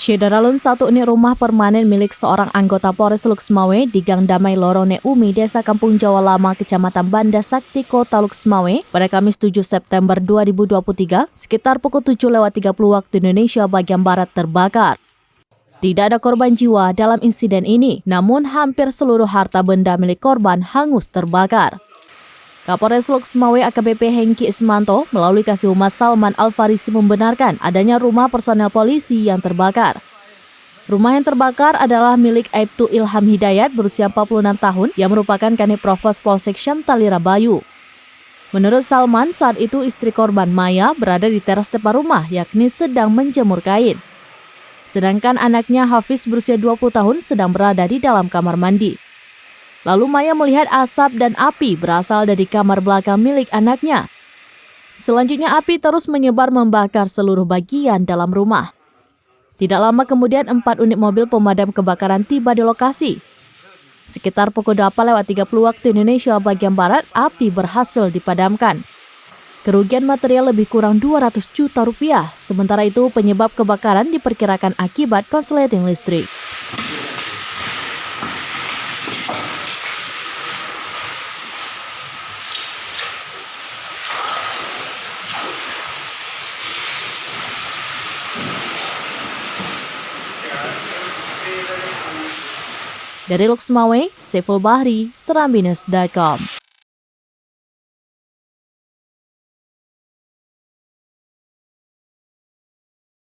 Syederalun satu unit rumah permanen milik seorang anggota Polres Luksmawe di Gang Damai Lorone Umi, Desa Kampung Jawa Lama, Kecamatan Banda Sakti, Kota Luksmawe pada Kamis 7 September 2023 sekitar pukul 7.30 waktu Indonesia bagian Barat terbakar. Tidak ada korban jiwa dalam insiden ini, namun hampir seluruh harta benda milik korban hangus terbakar. Kapolres Luksmawe AKBP Hengki Ismanto melalui Kasih Humas Salman Al-Farisi membenarkan adanya rumah personel polisi yang terbakar. Rumah yang terbakar adalah milik Aibtu Ilham Hidayat berusia 46 tahun yang merupakan Kanit Provos Polsek Syamtal Lirabayu. Menurut Salman, saat itu istri korban Maya berada di teras depan rumah yakni sedang menjemur kain. Sedangkan anaknya Hafiz berusia 20 tahun sedang berada di dalam kamar mandi. Lalu Maya melihat asap dan api berasal dari kamar belakang milik anaknya. Selanjutnya api terus menyebar membakar seluruh bagian dalam rumah. Tidak lama kemudian 4 unit mobil pemadam kebakaran tiba di lokasi. Sekitar pukul 8.30 waktu Indonesia bagian Barat, api berhasil dipadamkan. Kerugian material lebih kurang 200 juta rupiah. Sementara itu penyebab kebakaran diperkirakan akibat korsleting listrik. Dari Luksmawe, Saiful Bahri, Serambi News.com.